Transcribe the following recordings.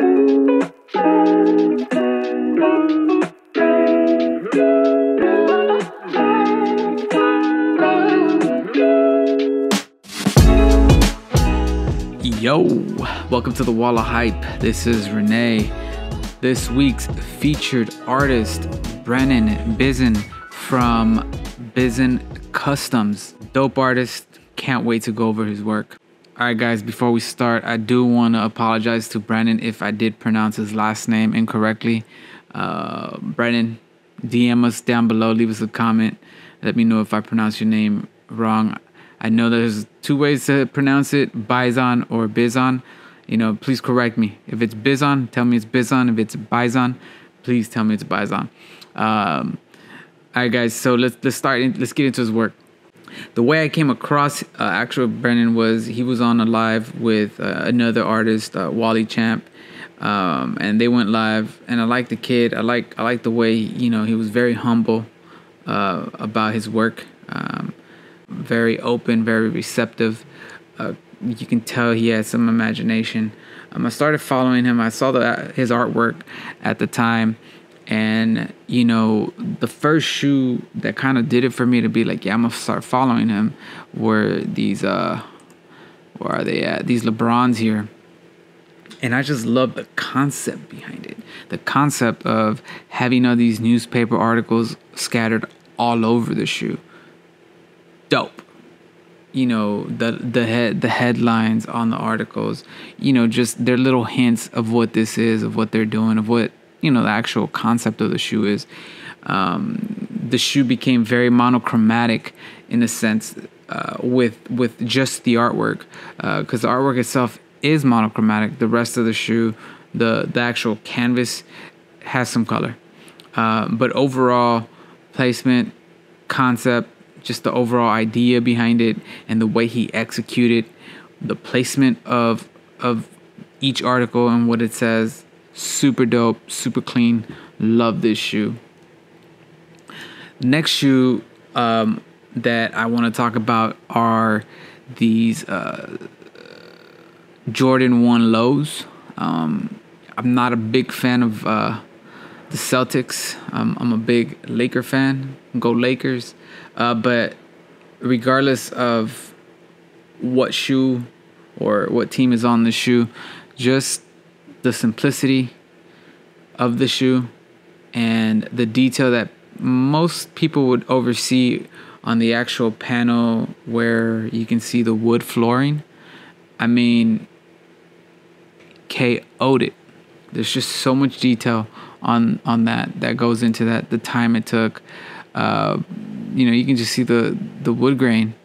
Yo, welcome to the Wall of Hype. This is Renee. This week's featured artist, Brennan Bizon from Bizon Customs. Dope artist. Can't wait to go over his work. All right, guys, before we start, I do want to apologize to Brennan if I did pronounce his last name incorrectly. Brennan, DM us down below. Leave us a comment. Let me know if I pronounce your name wrong. I know there's two ways to pronounce it, Bizon or Bizon. You know, please correct me. If it's Bizon, tell me it's Bizon. If it's Bizon, please tell me it's Bizon. All right, guys, so let's get into his work. The way I came across actual Brennan was he was on a live with another artist, Wally Champ, and they went live. And I like the kid. I like the way, you know, he was very humble about his work. Very open, very receptive. You can tell he had some imagination. I started following him. I saw his artwork at the time, and you know, the first shoe that kind of did it for me to be like, yeah, I'm gonna start following him, were these where are they at? These Lebrons here. And I just love the concept behind it. The concept of having all these newspaper articles scattered all over the shoe. Dope. You know, the headlines on the articles, you know, just their little hints of what this is, of what they're doing, of what, you know, the actual concept of the shoe is. The shoe became very monochromatic in a sense with just the artwork, because the artwork itself is monochromatic. The rest of the shoe, the actual canvas has some color, but overall placement, concept, just the overall idea behind it and the way he executed the placement of each article and what it says, super dope, super clean. Love this shoe. Next shoe that I want to talk about are these Jordan 1 lows. I'm not a big fan of the Celtics. I'm a big Laker fan. Go Lakers. But regardless of what shoe or what team is on the shoe, just the simplicity of the shoe and the detail that most people would oversee on the actual panel where you can see the wood flooring. I mean, KO'd it. There's just so much detail on that goes into that. The time it took. You know, you can just see the wood grain.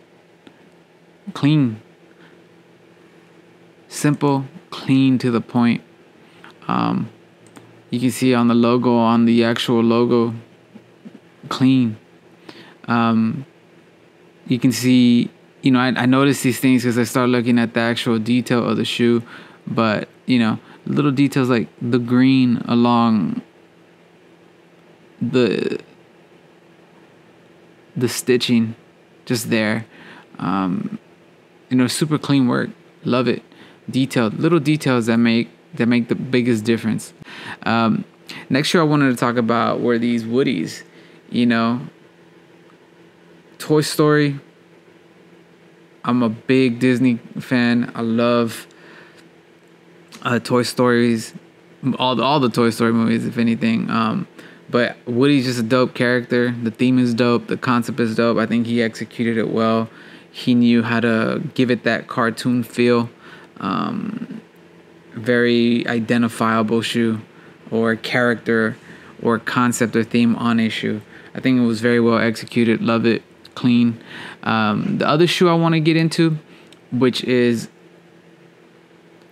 Clean. Simple, clean to the point. You can see on the logo, on the actual logo, clean. You can see, you know, I noticed these things because I started looking at the actual detail of the shoe. But, you know, little details like the green along the stitching, just there. You know, super clean work. Love it. Detailed, little details that make the biggest difference. Next shoe I wanted to talk about were these Woodies. You know, Toy Story. I'm a big Disney fan. I love Toy Stories, all the Toy Story movies, if anything. But Woody's just a dope character. The theme is dope. The concept is dope. I think he executed it well. He knew how to give it that cartoon feel. Very identifiable shoe or character or concept or theme on a shoe. I think it was very well executed. Love it. Clean. The other shoe I want to get into, which is,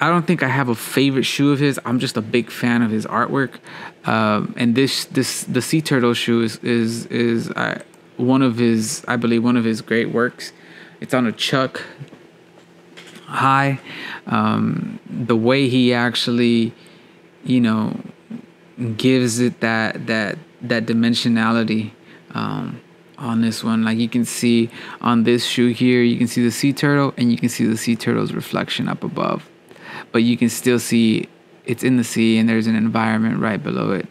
I don't think I have a favorite shoe of his. I'm just a big fan of his artwork. And the Sea Turtle shoe is one of his, I believe, one of his great works. It's on a Chuck high. The way he actually, you know, gives it that dimensionality on this one. Like you can see on this shoe here, you can see the sea turtle and you can see the sea turtle's reflection up above. But you can still see it's in the sea and there's an environment right below it.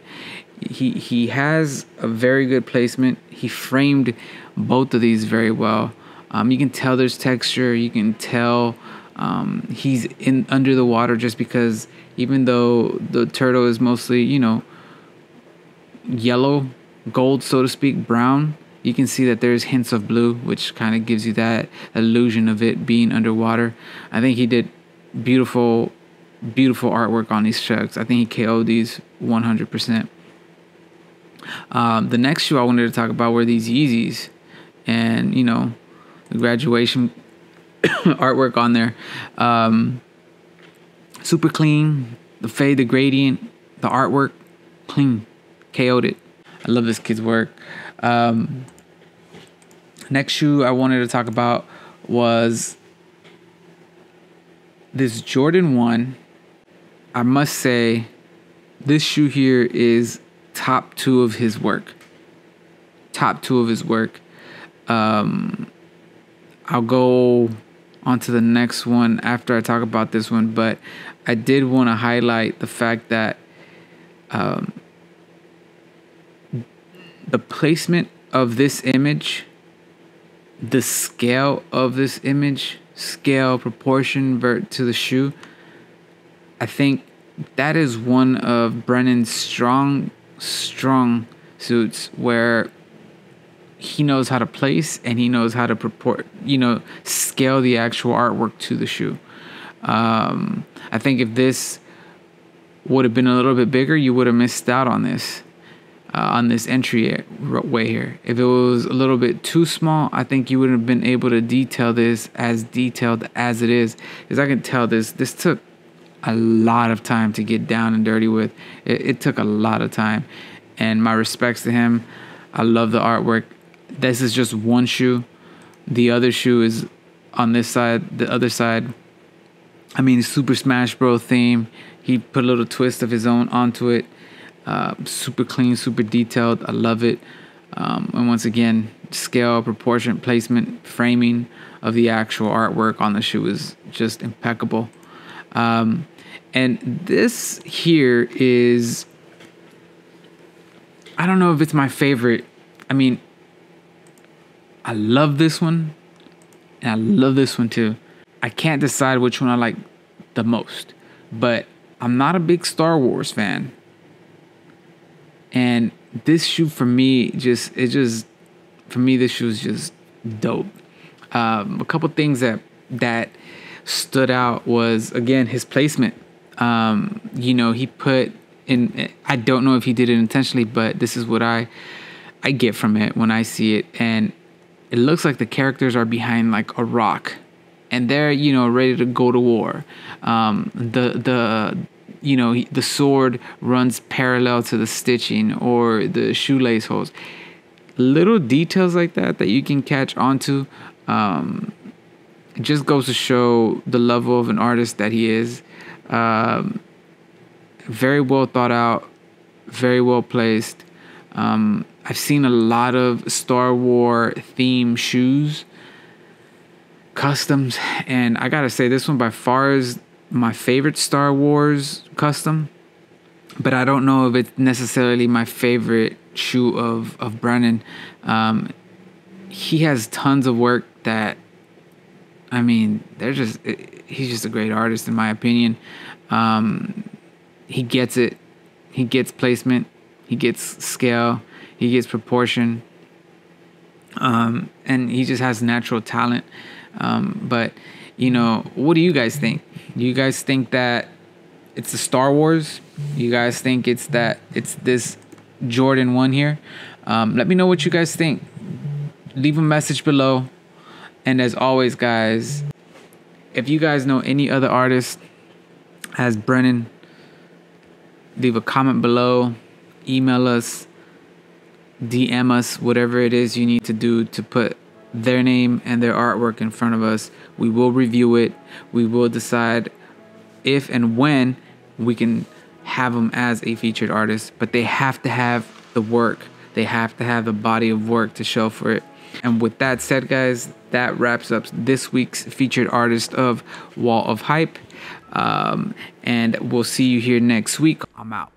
He has a very good placement. He framed both of these very well. You can tell there's texture. You can tell he's in under the water, just because even though the turtle is mostly, yellow, gold, so to speak, brown, you can see that there's hints of blue, which kind of gives you that illusion of it being underwater. I think he did beautiful artwork on these chucks. I think he KO'd these 100%. The next shoe I wanted to talk about were these Yeezys, and the graduation artwork on there. Super clean. The fade, the gradient, the artwork, clean. KO'd it. I love this kid's work. Next shoe I wanted to talk about was this Jordan 1. I must say, this shoe here is top 2 of his work. Top 2 of his work. I'll go on to the next one after I talk about this one, but I did want to highlight the fact that the placement of this image, the scale of this image, scale, proportion to the shoe, I think that is one of Brennan's strong suits, where he knows how to place and he knows how to scale the actual artwork to the shoe. I think if this would have been a little bit bigger, you would have missed out on this entryway here. If it was a little bit too small, I think you wouldn't have been able to detail this as detailed as it is. Because I can tell this took a lot of time to get down and dirty with. It took a lot of time. And my respects to him. I love the artwork. This is just one shoe. The other shoe is on this side, the other side. I mean, Super Smash Bros. Theme. He put a little twist of his own onto it. Super clean, super detailed. I love it. And once again, scale, proportion, placement, framing of the actual artwork on the shoe is just impeccable. And this here is, I don't know if it's my favorite. I mean, I love this one, and I love this one too. I can't decide which one I like the most, but I'm not a big Star Wars fan. And this shoe for me, this shoe is just dope. A couple things that stood out was, again, his placement. He put in, I don't know if he did it intentionally, but this is what I get from it when I see it. And it looks like the characters are behind like a rock, and they're, ready to go to war. The sword runs parallel to the stitching or the shoelace holes. Little details like that you can catch onto. It just goes to show the level of an artist that he is. Very well thought out, very well placed. I've seen a lot of Star Wars themed shoes, customs, and I gotta say this one by far is my favorite Star Wars custom, but I don't know if it's necessarily my favorite shoe of Brennan. He has tons of work that, I mean, he's just a great artist in my opinion. He gets it. He gets placement. He gets scale. He gets proportion. And he just has natural talent. But, what do you guys think? Do you guys think that it's the Star Wars? You guys think it's this Jordan 1 here? Let me know what you guys think. Leave a message below. And as always, guys, if you guys know any other artists as Brennan, leave a comment below, email us, DM us, whatever it is you need to do to put their name and their artwork in front of us. We will review it. We will decide if and when we can have them as a featured artist, but they have to have the work. They have to have the body of work to show for it. And with that said, guys, that wraps up this week's featured artist of Wall of Hype. And we'll see you here next week. I'm out.